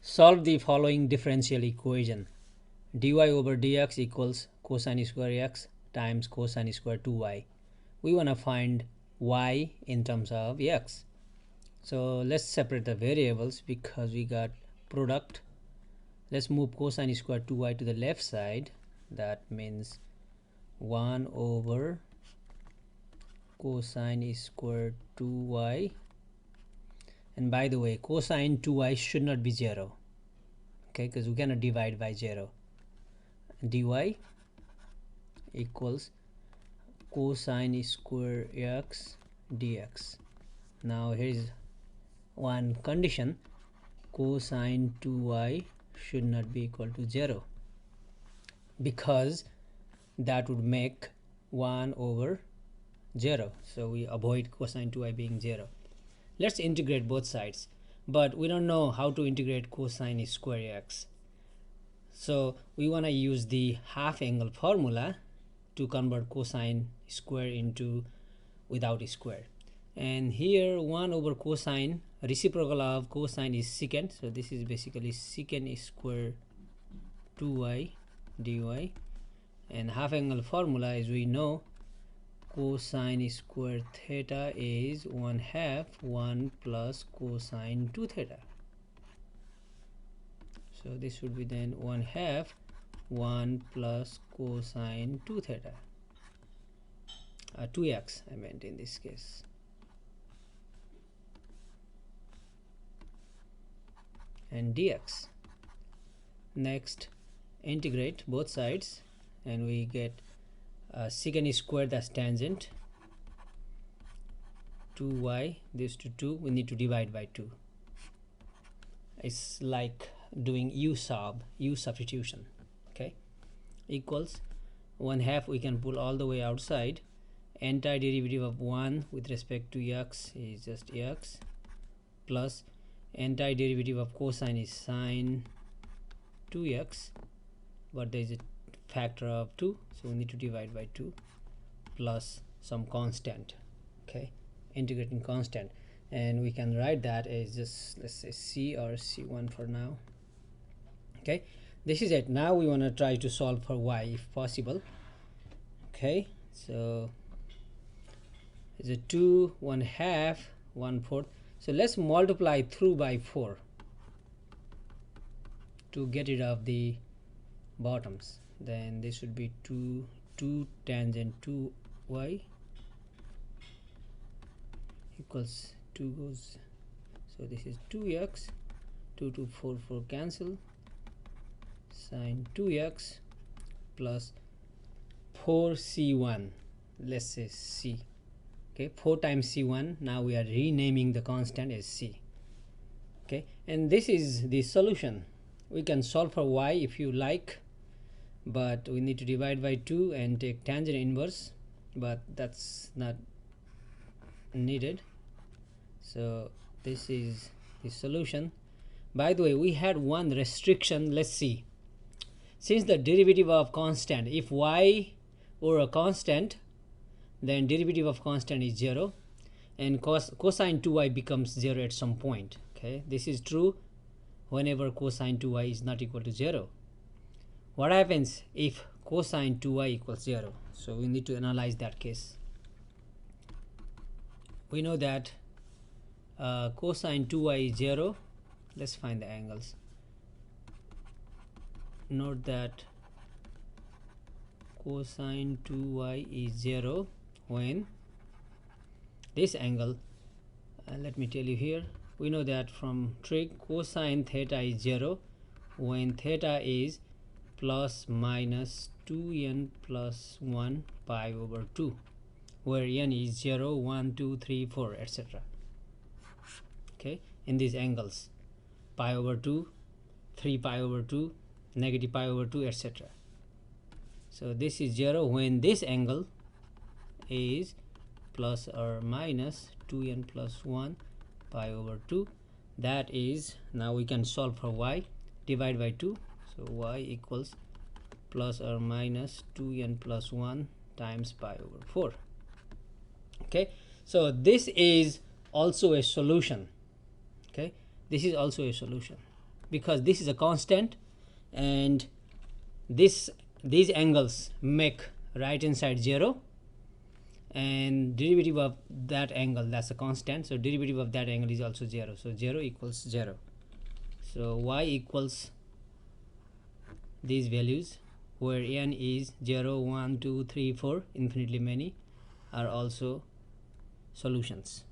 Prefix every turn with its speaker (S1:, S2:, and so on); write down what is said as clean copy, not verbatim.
S1: Solve the following differential equation. dy over dx equals cosine square x times cosine square 2y. We want to find y in terms of x. So let's separate the variables because we got product. Let's move cosine square 2y to the left side. That means 1 over cosine square 2y. And by the way, cosine 2y should not be 0. Okay, because we cannot divide by 0. dy equals cosine square x dx. Now here is one condition: cosine 2y should not be equal to 0, because that would make 1 over 0. So we avoid cosine 2y being 0. Let's integrate both sides, but we don't know how to integrate cosine square x. So we want to use the half angle formula to convert cosine square into without square. And here 1 over cosine, reciprocal of cosine is secant, so this is basically secant square 2y dy. And half angle formula, as we know, cosine square theta is 1/2 1 plus cosine 2 theta. So this would be then 1/2 1 plus cosine 2 theta, 2x I meant in this case. And dx. Next, integrate both sides and we get secant square, that's tangent 2y, this to 2, we need to divide by 2. It's like doing u substitution. Okay, equals 1/2, we can pull all the way outside. Antiderivative of 1 with respect to x is just x, plus antiderivative of cosine is sine 2x, but there is a factor of 2, so we need to divide by 2, plus some constant. Okay, integrating constant, and we can write that as just, let's say, c or c1 for now. Okay, this is it. Now we want to try to solve for y if possible. Okay, so it's a 2 1/2 1/4. So let's multiply through by 4 to get rid of the bottoms. Then this would be 2 tangent 2y equals 2 goes, so this is 2x, 2 to 4 4 cancel, sine 2x plus 4c1, let's say c. Okay, 4 times c1, now we are renaming the constant as c. Okay, and this is the solution. We can solve for y if you like, but we need to divide by 2 and take tangent inverse, but that's not needed. So this is the solution. By the way, we had one restriction. Let's see, since the derivative of constant, if y were a constant, then derivative of constant is 0, and cosine 2y becomes 0 at some point. Okay, this is true whenever cosine 2y is not equal to 0. What happens if cosine 2y equals 0? So we need to analyze that case. We know that cosine 2y is 0. Let's find the angles. Note that cosine 2y is 0 when this angle, let me tell you here, we know that from trig cosine theta is 0 when theta is plus minus 2n plus 1 pi over 2, where n is 0 1 2 3 4 etc. Okay, in these angles, pi over 2, 3 pi over 2, negative pi over 2 etc. So this is 0 when this angle is plus or minus 2n plus 1 pi over 2. That is, now we can solve for y, divide by 2, so y equals plus or minus 2n plus 1 times pi over 4. Okay, so this is also a solution. Okay, this is also a solution. because this is a constant, and these angles make right hand side 0, and derivative of that angle, that's a constant, so derivative of that angle is also 0, so 0 equals 0. So y equals these values where n is 0, 1, 2, 3, 4, infinitely many, are also solutions.